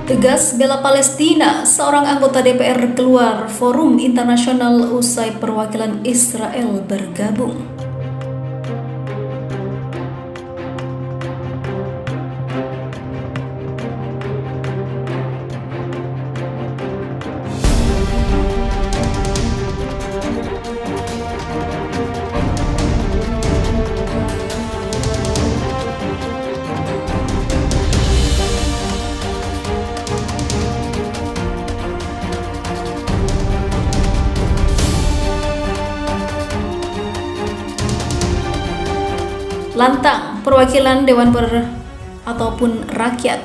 Tegas bela Palestina, seorang anggota DPR keluar forum internasional usai perwakilan Israel bergabung. Lantang, perwakilan Dewan Rakyat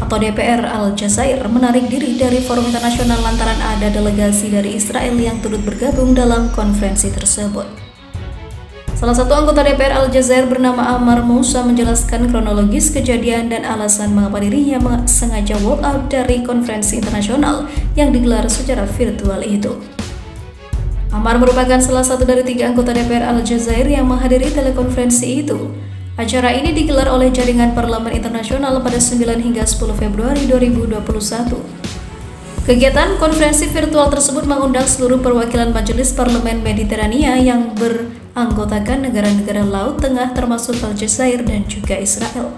atau DPR Aljazair menarik diri dari forum internasional lantaran ada delegasi dari Israel yang turut bergabung dalam konferensi tersebut. Salah satu anggota DPR Aljazair bernama Ammar Moussa menjelaskan kronologis kejadian dan alasan mengapa dirinya sengaja walk out dari konferensi internasional yang digelar secara virtual itu. Ammar merupakan salah satu dari 3 anggota DPR Aljazair yang menghadiri telekonferensi itu. Acara ini digelar oleh Jaringan Parlemen Internasional pada 9 hingga 10 Februari 2021. Kegiatan konferensi virtual tersebut mengundang seluruh perwakilan Majelis Parlemen Mediterania yang beranggotakan negara-negara Laut Tengah termasuk Aljazair dan juga Israel.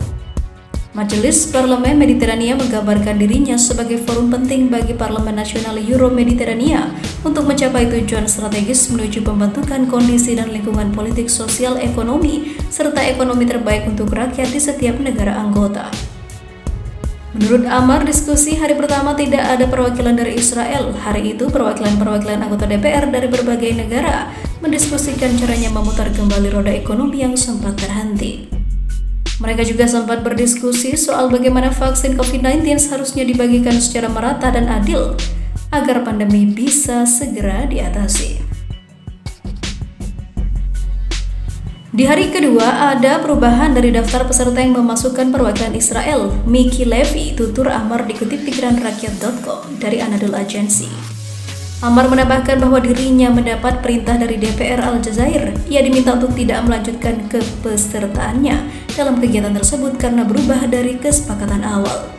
Majelis Parlemen Mediterania menggambarkan dirinya sebagai forum penting bagi Parlemen Nasional Euro-Mediterania untuk mencapai tujuan strategis menuju pembentukan kondisi dan lingkungan politik sosial ekonomi serta ekonomi terbaik untuk rakyat di setiap negara anggota. Menurut Ammar, diskusi hari pertama tidak ada perwakilan dari Israel. Hari itu perwakilan-perwakilan anggota DPR dari berbagai negara mendiskusikan caranya memutar kembali roda ekonomi yang sempat terhenti. Mereka juga sempat berdiskusi soal bagaimana vaksin COVID-19 seharusnya dibagikan secara merata dan adil agar pandemi bisa segera diatasi. Di hari kedua, ada perubahan dari daftar peserta yang memasukkan perwakilan Israel. Miki Levy, tutur Ammar dikutip pikiranrakyat.com dari Anadolu Agency. Ammar menambahkan bahwa dirinya mendapat perintah dari DPR Aljazair. Ia diminta untuk tidak melanjutkan kepesertaannya dalam kegiatan tersebut karena berubah dari kesepakatan awal.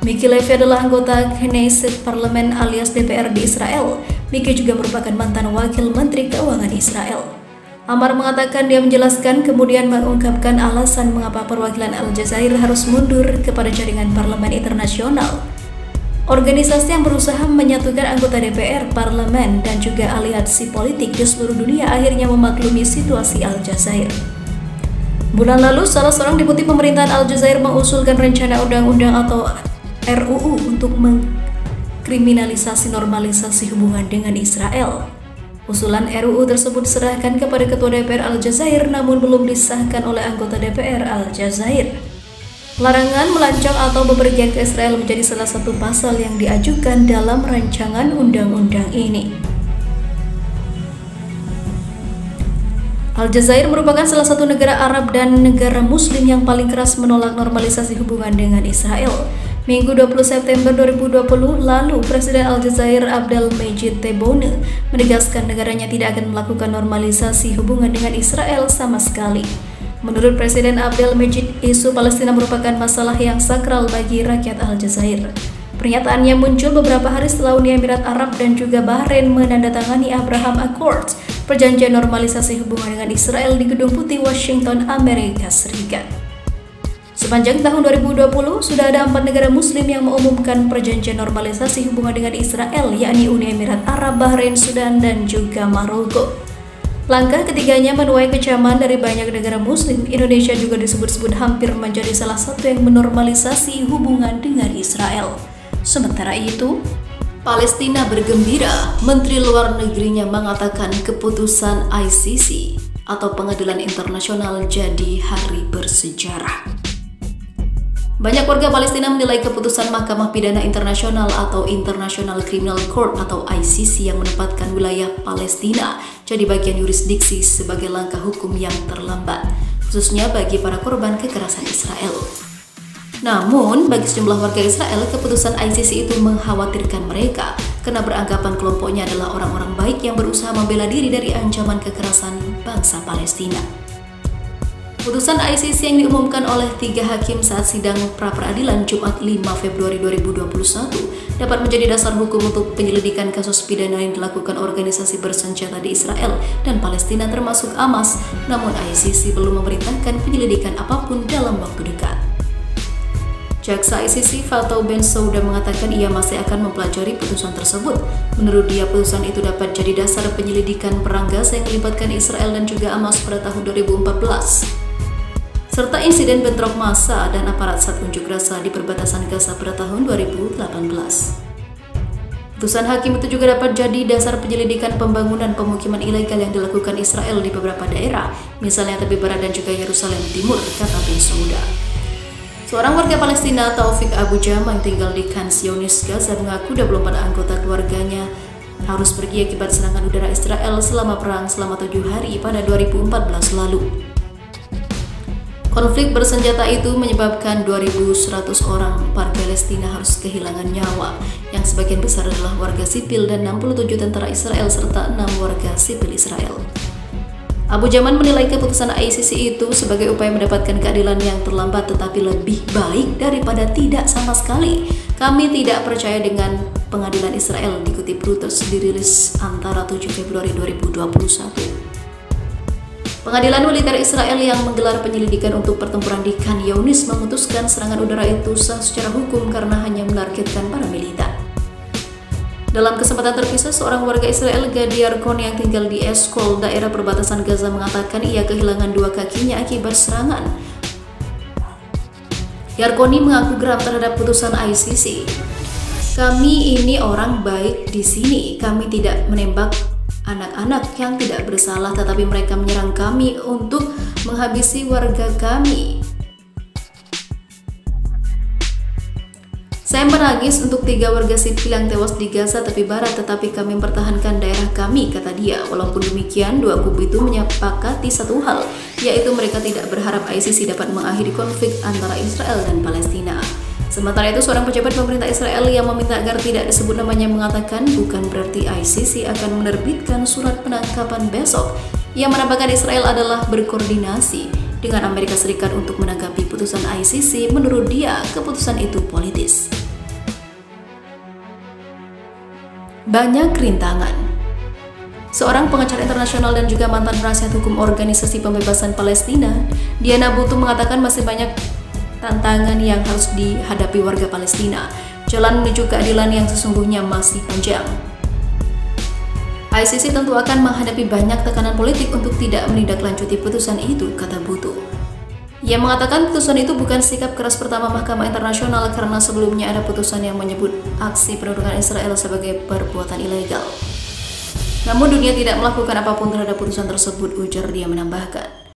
Miki Levy adalah anggota Knesset Parlemen alias DPR di Israel. Miki juga merupakan mantan wakil menteri keuangan Israel. Ammar mengatakan dia menjelaskan kemudian mengungkapkan alasan mengapa perwakilan Aljazair harus mundur kepada Jaringan Parlemen Internasional. Organisasi yang berusaha menyatukan anggota DPR, parlemen, dan juga aliansi politik di seluruh dunia akhirnya memaklumi situasi Aljazair. Bulan lalu, salah seorang deputi pemerintahan Aljazair mengusulkan rencana undang-undang atau RUU untuk mengkriminalisasi normalisasi hubungan dengan Israel. Usulan RUU tersebut diserahkan kepada Ketua DPR Aljazair namun belum disahkan oleh anggota DPR Aljazair. Larangan melancong atau bepergian ke Israel menjadi salah satu pasal yang diajukan dalam rancangan undang-undang ini. Aljazair merupakan salah satu negara Arab dan negara Muslim yang paling keras menolak normalisasi hubungan dengan Israel. Minggu 20 September 2020 lalu, Presiden Aljazair Abdelmajid Tebboune menegaskan negaranya tidak akan melakukan normalisasi hubungan dengan Israel sama sekali. Menurut Presiden Abdelmajid, isu Palestina merupakan masalah yang sakral bagi rakyat Aljazair. Pernyataannya muncul beberapa hari setelah Uni Emirat Arab dan juga Bahrain menandatangani Abraham Accords, perjanjian normalisasi hubungan dengan Israel di Gedung Putih, Washington, Amerika Serikat. Sepanjang tahun 2020, sudah ada 4 negara Muslim yang mengumumkan perjanjian normalisasi hubungan dengan Israel, yakni Uni Emirat Arab, Bahrain, Sudan, dan juga Maroko. Langkah ketiganya menuai kecaman dari banyak negara Muslim. Indonesia juga disebut-sebut hampir menjadi salah satu yang menormalisasi hubungan dengan Israel. Sementara itu, Palestina bergembira. Menteri Luar Negerinya mengatakan keputusan ICC atau Pengadilan Internasional jadi hari bersejarah. Banyak warga Palestina menilai keputusan Mahkamah Pidana Internasional atau International Criminal Court atau ICC yang menempatkan wilayah Palestina jadi bagian yurisdiksi sebagai langkah hukum yang terlambat, khususnya bagi para korban kekerasan Israel. Namun, bagi sejumlah warga Israel, keputusan ICC itu mengkhawatirkan mereka karena beranggapan kelompoknya adalah orang-orang baik yang berusaha membela diri dari ancaman kekerasan bangsa Palestina. Putusan ICC yang diumumkan oleh 3 hakim saat sidang pra-peradilan Jumat 5 Februari 2021 dapat menjadi dasar hukum untuk penyelidikan kasus pidana yang dilakukan organisasi bersenjata di Israel dan Palestina termasuk Hamas, namun ICC belum memerintahkan penyelidikan apapun dalam waktu dekat. Jaksa ICC Fatou Bensouda mengatakan ia masih akan mempelajari putusan tersebut. Menurut dia, putusan itu dapat jadi dasar penyelidikan perang Gaza yang melibatkan Israel dan juga Hamas pada tahun 2014, serta insiden bentrok massa dan aparat saat unjuk rasa di perbatasan Gaza pada tahun 2018. Putusan hakim itu juga dapat jadi dasar penyelidikan pembangunan pemukiman ilegal yang dilakukan Israel di beberapa daerah, misalnya tepi barat dan juga Yerusalem Timur, kata Bensouda. Seorang warga Palestina, Taufik Abu Jama, yang tinggal di Khan Younis, Gaza, mengaku 24 anggota keluarganya harus pergi akibat serangan udara Israel selama perang selama 7 hari pada 2014 lalu. Konflik bersenjata itu menyebabkan 2.100 orang Palestina harus kehilangan nyawa, yang sebagian besar adalah warga sipil dan 67 tentara Israel serta 6 warga sipil Israel. Abu Jaman menilai keputusan ICC itu sebagai upaya mendapatkan keadilan yang terlambat tetapi lebih baik daripada tidak sama sekali. Kami tidak percaya dengan pengadilan Israel, dikutip Reuters dirilis antara 7 Februari 2021. Pengadilan militer Israel yang menggelar penyelidikan untuk pertempuran di Khan Younis memutuskan serangan udara itu sah secara hukum karena hanya menargetkan para militan. Dalam kesempatan terpisah, seorang warga Israel, Gadi Yarkon, yang tinggal di Eshkol, daerah perbatasan Gaza, mengatakan ia kehilangan 2 kakinya akibat serangan. Yarkoni mengaku geram terhadap putusan ICC. Kami ini orang baik di sini. Kami tidak menembak anak-anak yang tidak bersalah, tetapi mereka menyerang kami untuk menghabisi warga kami. Saya menangis untuk 3 warga sipil yang tewas di Gaza tepi barat, tetapi kami mempertahankan daerah kami, kata dia. Walaupun demikian, 2 kubu itu menyepakati satu hal, yaitu mereka tidak berharap ICC dapat mengakhiri konflik antara Israel dan Palestina. Sementara itu, seorang pejabat pemerintah Israel yang meminta agar tidak disebut namanya mengatakan bukan berarti ICC akan menerbitkan surat penangkapan besok. Ia menambahkan Israel adalah berkoordinasi dengan Amerika Serikat untuk menanggapi putusan ICC. Menurut dia, keputusan itu politis. Banyak rintangan. Seorang pengacara internasional dan juga mantan penasihat hukum Organisasi Pembebasan Palestina, Diana Butu, mengatakan masih banyak tantangan yang harus dihadapi warga Palestina. Jalan menuju keadilan yang sesungguhnya masih panjang. ICC tentu akan menghadapi banyak tekanan politik untuk tidak menindaklanjuti putusan itu, kata Butu. Ia mengatakan putusan itu bukan sikap keras pertama Mahkamah Internasional karena sebelumnya ada putusan yang menyebut aksi pendudukan Israel sebagai perbuatan ilegal. Namun dunia tidak melakukan apapun terhadap putusan tersebut, ujar dia menambahkan.